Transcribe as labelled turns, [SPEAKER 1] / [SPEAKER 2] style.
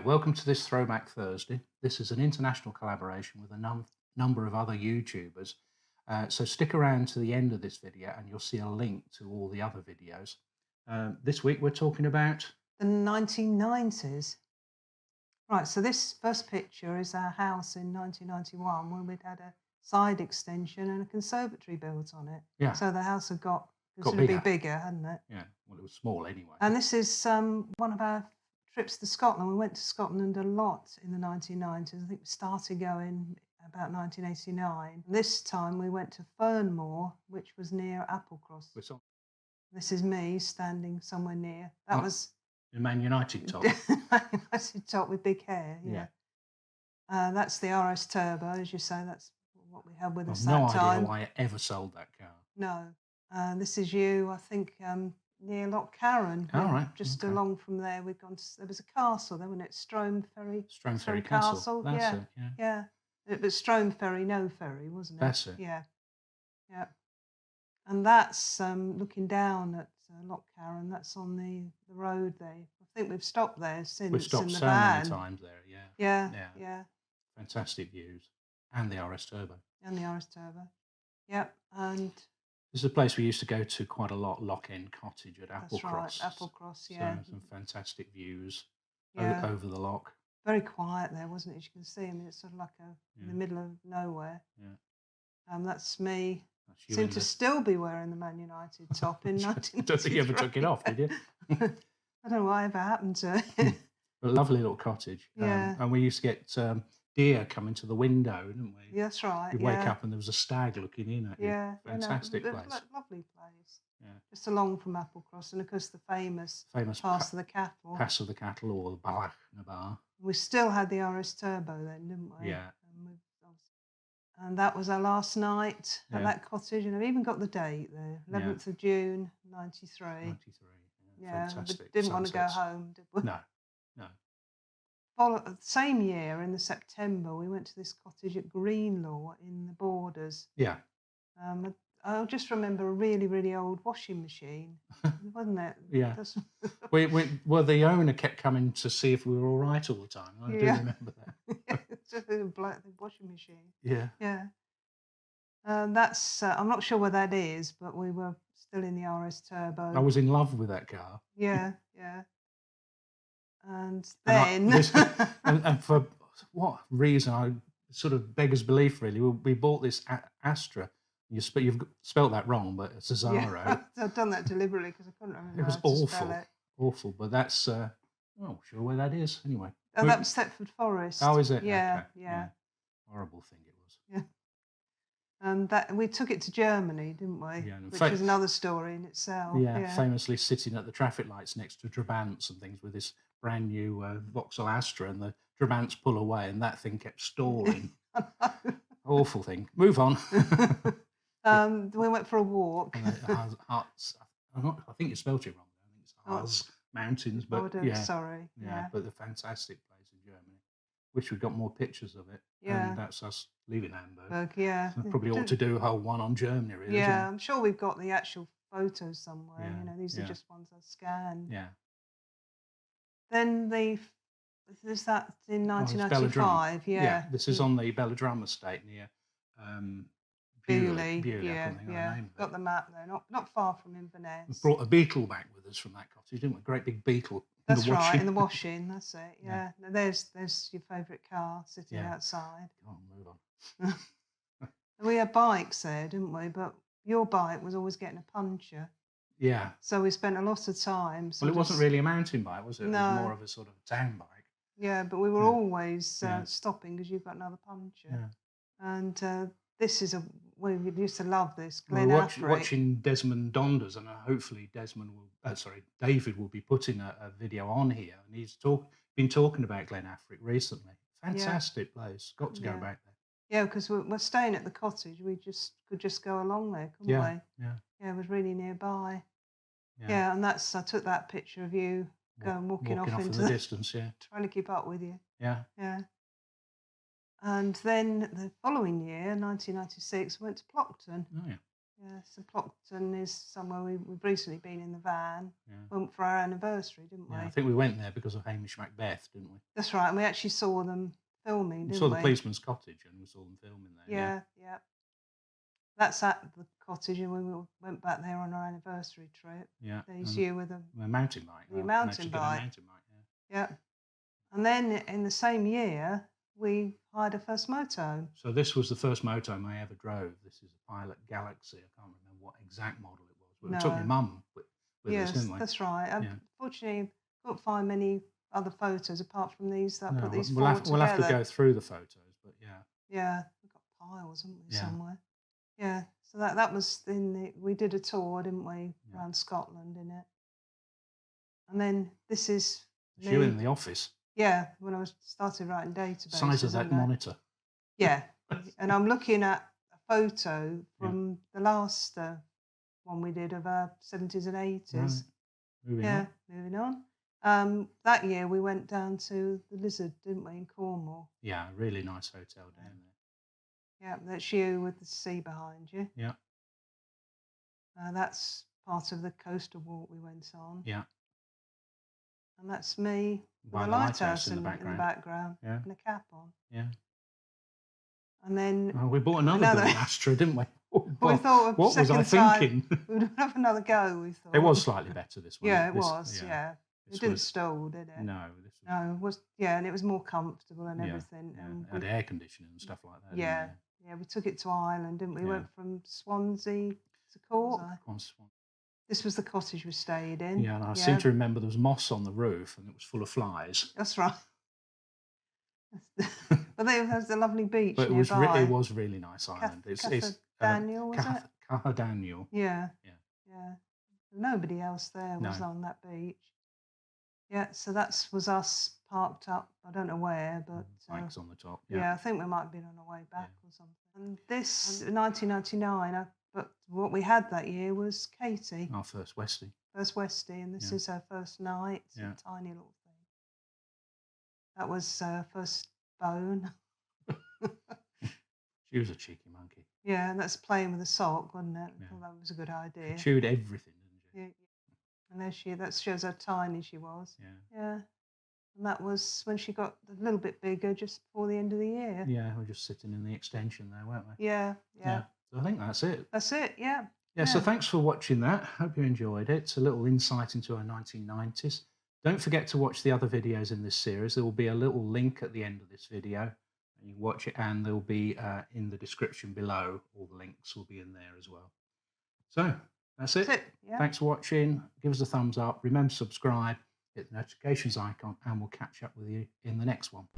[SPEAKER 1] Right, welcome to this Throwback Thursday. This is an international collaboration with a number of other YouTubers. So stick around to the end of this video and you'll see a link to all the other videos. This week we're talking about...
[SPEAKER 2] The 1990s. Right, so this first picture is our house in 1991 when we'd had a side extension and a conservatory built on it.
[SPEAKER 1] Yeah.
[SPEAKER 2] So the house had got considerably bigger, hadn't it?
[SPEAKER 1] Yeah, well, it was small anyway.
[SPEAKER 2] And this is one of our trips to Scotland. We went to Scotland a lot in the 1990s. I think we started going about 1989. This time we went to Fernmore, which was near Applecross. This is me standing somewhere near. That was...
[SPEAKER 1] the Man United top.
[SPEAKER 2] Man United top with big hair, yeah. That's the RS Turbo, as you say. That's what we had with us that time.
[SPEAKER 1] No idea why I ever sold that car.
[SPEAKER 2] No. This is you, I think, near Loch Caron.
[SPEAKER 1] Oh, right.
[SPEAKER 2] Just along from there, we'd gone to... There was a castle there, wasn't it? Strome Ferry.
[SPEAKER 1] Strome Ferry Castle. That's it,
[SPEAKER 2] yeah. It was Strome Ferry, no ferry, wasn't it?
[SPEAKER 1] That's it.
[SPEAKER 2] Yeah. Yeah. And that's looking down at Loch Caron. That's on the road there. I think we've stopped there since.
[SPEAKER 1] We've stopped
[SPEAKER 2] in the
[SPEAKER 1] so
[SPEAKER 2] van.
[SPEAKER 1] many times there,
[SPEAKER 2] Yeah.
[SPEAKER 1] Fantastic views. And the RS Turbo.
[SPEAKER 2] And the RS Turbo. Yep. And
[SPEAKER 1] this is a place we used to go to quite a lot, Loch End Cottage at Applecross.
[SPEAKER 2] That's right, Applecross, yeah.
[SPEAKER 1] So some fantastic views
[SPEAKER 2] over
[SPEAKER 1] the loch.
[SPEAKER 2] Very quiet there, wasn't it? As you can see, I mean, it's sort of like in the middle of nowhere.
[SPEAKER 1] Yeah.
[SPEAKER 2] That's me. Seem to still be wearing the Man United top in 1993.
[SPEAKER 1] Don't think you ever took it off, did you?
[SPEAKER 2] I don't know what ever happened to it.
[SPEAKER 1] A lovely little cottage.
[SPEAKER 2] Yeah.
[SPEAKER 1] And we used to get deer coming to the window, didn't we?
[SPEAKER 2] Yeah, that's right.
[SPEAKER 1] You'd wake up and there was a stag looking in at you.
[SPEAKER 2] Yeah.
[SPEAKER 1] Fantastic place.
[SPEAKER 2] Lovely place.
[SPEAKER 1] Yeah.
[SPEAKER 2] Just along from Applecross, and of course the famous Pass of the Cattle.
[SPEAKER 1] Pass of the Cattle, or the Balach na Bar.
[SPEAKER 2] We still had the RS Turbo then, didn't we?
[SPEAKER 1] Yeah.
[SPEAKER 2] And that was our last night at that cottage, and I've even got the date there, 11th of June, 93.
[SPEAKER 1] 93,
[SPEAKER 2] yeah.
[SPEAKER 1] Fantastic.
[SPEAKER 2] Didn't want to go home, did we?
[SPEAKER 1] No.
[SPEAKER 2] Same year, in the September, we went to this cottage at Greenlaw in the Borders.
[SPEAKER 1] Yeah.
[SPEAKER 2] I just remember a really, really old washing machine, wasn't it?
[SPEAKER 1] Yeah. Well, the owner kept coming to see if we were all right all the time. I do remember that.
[SPEAKER 2] Just a black washing machine.
[SPEAKER 1] Yeah.
[SPEAKER 2] Yeah. That's, I'm not sure where that is, but we were still in the RS Turbo.
[SPEAKER 1] I was in love with that car.
[SPEAKER 2] Yeah. And then...
[SPEAKER 1] and for what reason, I sort of beggars belief, really. We bought this Astra. You've spelt that wrong, but it's a Zaro.
[SPEAKER 2] Yeah, I've done that deliberately because I couldn't remember.
[SPEAKER 1] It was awful. But that's sure where that is anyway.
[SPEAKER 2] Oh, that was Thetford Forest.
[SPEAKER 1] Oh, is it?
[SPEAKER 2] Yeah,
[SPEAKER 1] okay.
[SPEAKER 2] yeah.
[SPEAKER 1] Horrible thing it was.
[SPEAKER 2] Yeah. And that we took it to Germany, didn't we?
[SPEAKER 1] Yeah,
[SPEAKER 2] which is another story in itself.
[SPEAKER 1] Yeah, famously sitting at the traffic lights next to Trabants and things with this brand new Vauxhall Astra, and the Trabants pull away, and that thing kept stalling. Awful thing. Move on.
[SPEAKER 2] We went for a walk.
[SPEAKER 1] I think you spelled it wrong. I think it's Harz Mountains, but
[SPEAKER 2] sorry.
[SPEAKER 1] Yeah, but the fantastic place in Germany. Wish we'd got more pictures of it.
[SPEAKER 2] Yeah,
[SPEAKER 1] and that's us leaving Hamburg.
[SPEAKER 2] Yeah,
[SPEAKER 1] so probably ought to do a whole one on Germany. Really,
[SPEAKER 2] yeah, I'm sure we've got the actual photos somewhere.
[SPEAKER 1] Yeah,
[SPEAKER 2] you know, these are just ones I scanned.
[SPEAKER 1] Yeah.
[SPEAKER 2] Then is that in 1995?
[SPEAKER 1] Yeah, this is on the Belladrum estate near
[SPEAKER 2] Bewley.
[SPEAKER 1] Yeah.
[SPEAKER 2] Got the map there. Not far from Inverness.
[SPEAKER 1] We brought a beetle back with us from that cottage, didn't we? A great big beetle.
[SPEAKER 2] That's right, in the washing. That's it. Yeah. Now there's your favourite car sitting outside.
[SPEAKER 1] Go on, move on.
[SPEAKER 2] We had bikes there, didn't we? But your bike was always getting a puncture.
[SPEAKER 1] Yeah.
[SPEAKER 2] So we spent a lot of time.
[SPEAKER 1] Well, it wasn't really a mountain bike, was it?
[SPEAKER 2] No.
[SPEAKER 1] It was more of a sort of town bike.
[SPEAKER 2] Yeah, but we were always stopping because you've got another puncture.
[SPEAKER 1] Yeah.
[SPEAKER 2] And this is we used to love this.
[SPEAKER 1] We were watching Desmonds Donders, and hopefully David will be putting a video on here, and he's been talking about Glen Affric recently. Fantastic place. Got to go back there.
[SPEAKER 2] Yeah, because we're staying at the cottage. We could just go along there, couldn't we?
[SPEAKER 1] Yeah.
[SPEAKER 2] Yeah, it was really nearby. Yeah, and I took that picture of you walking off into
[SPEAKER 1] the distance. Yeah,
[SPEAKER 2] trying to keep up with you.
[SPEAKER 1] Yeah.
[SPEAKER 2] And then the following year, 1996, we went to Plockton.
[SPEAKER 1] Oh, yeah.
[SPEAKER 2] Yeah, so Plockton is somewhere we've recently been in the van.
[SPEAKER 1] Yeah.
[SPEAKER 2] Went for our anniversary, didn't we?
[SPEAKER 1] Yeah, I think we went there because of Hamish Macbeth, didn't we?
[SPEAKER 2] That's right, and we actually saw them filming,
[SPEAKER 1] We
[SPEAKER 2] didn't
[SPEAKER 1] saw
[SPEAKER 2] we?
[SPEAKER 1] the policeman's cottage and we saw them filming there.
[SPEAKER 2] Yeah, yeah. That's at the cottage, and we went back there on our anniversary trip.
[SPEAKER 1] Yeah.
[SPEAKER 2] There's you with a
[SPEAKER 1] mountain bike.
[SPEAKER 2] Your mountain bike. Yeah. And then in the same year, we hired a first motorhome.
[SPEAKER 1] So this was the first motorhome I ever drove. This is a Pilot Galaxy. I can't remember what exact model it was, but we took my mum with us, didn't we?
[SPEAKER 2] That's right. Unfortunately, couldn't find many other photos apart from these that put these
[SPEAKER 1] we'll
[SPEAKER 2] four
[SPEAKER 1] have, we'll have to go through the photos, but yeah.
[SPEAKER 2] Yeah, we've got piles, haven't we, somewhere? Yeah, so that was we did a tour, didn't we, around Scotland in it. And then this is me.
[SPEAKER 1] You in the office?
[SPEAKER 2] Yeah, when I started writing databases.
[SPEAKER 1] Size of that monitor.
[SPEAKER 2] Yeah, and I'm looking at a photo from the last one we did of our 70s and 80s.
[SPEAKER 1] Right.
[SPEAKER 2] Moving on. That year we went down to the Lizard, didn't we, in Cornwall?
[SPEAKER 1] Yeah, really nice hotel down there.
[SPEAKER 2] Yeah, that's you with the sea behind you.
[SPEAKER 1] Yeah.
[SPEAKER 2] That's part of the coastal walk we went on.
[SPEAKER 1] Yeah.
[SPEAKER 2] And that's me with
[SPEAKER 1] By
[SPEAKER 2] a
[SPEAKER 1] the
[SPEAKER 2] lighthouse in the background
[SPEAKER 1] yeah.
[SPEAKER 2] and a cap on.
[SPEAKER 1] Yeah.
[SPEAKER 2] And then
[SPEAKER 1] we bought another Astra, didn't we?
[SPEAKER 2] We thought
[SPEAKER 1] what was I thinking?
[SPEAKER 2] We'd have another go, we thought.
[SPEAKER 1] It was slightly better, this one.
[SPEAKER 2] Yeah, it was. It didn't stall, did it?
[SPEAKER 1] No.
[SPEAKER 2] No, it was. Yeah, and it was more comfortable and everything.
[SPEAKER 1] Yeah.
[SPEAKER 2] And
[SPEAKER 1] had air conditioning and stuff like that.
[SPEAKER 2] Yeah, we took it to Ireland, didn't we? We went from Swansea to Cork. This was the cottage we stayed in.
[SPEAKER 1] Yeah, and I seem to remember there was moss on the roof and it was full of flies.
[SPEAKER 2] That's right. But there was a lovely beach
[SPEAKER 1] but
[SPEAKER 2] nearby.
[SPEAKER 1] It was really nice island.
[SPEAKER 2] Daniel, was it?
[SPEAKER 1] Daniel.
[SPEAKER 2] Yeah. Nobody else there was on that beach. Yeah, so that was us parked up. I don't know where, but
[SPEAKER 1] bikes on the top.
[SPEAKER 2] Yeah, I think we might have been on our way back or something. And this 1999. But what we had that year was Katie.
[SPEAKER 1] Our first Westie.
[SPEAKER 2] And this is her first night. It's a tiny little thing. That was her first bone.
[SPEAKER 1] She was a cheeky monkey.
[SPEAKER 2] Yeah, and that's playing with a sock, wasn't it? I thought that was a good idea.
[SPEAKER 1] She chewed everything, didn't she?
[SPEAKER 2] Yeah. And that shows how tiny she was.
[SPEAKER 1] Yeah.
[SPEAKER 2] And that was when she got a little bit bigger, just before the end of the year.
[SPEAKER 1] Yeah, we were just sitting in the extension there, weren't we?
[SPEAKER 2] Yeah.
[SPEAKER 1] So I think that's it.
[SPEAKER 2] That's it, yeah.
[SPEAKER 1] Yeah, so thanks for watching that. Hope you enjoyed it. It's a little insight into our 1990s. Don't forget to watch the other videos in this series. There will be a little link at the end of this video. And you can watch it, and there will be in the description below. All the links will be in there as well. So that's it. Thanks for watching. Give us a thumbs up. Remember to subscribe, hit the notifications icon, and we'll catch up with you in the next one.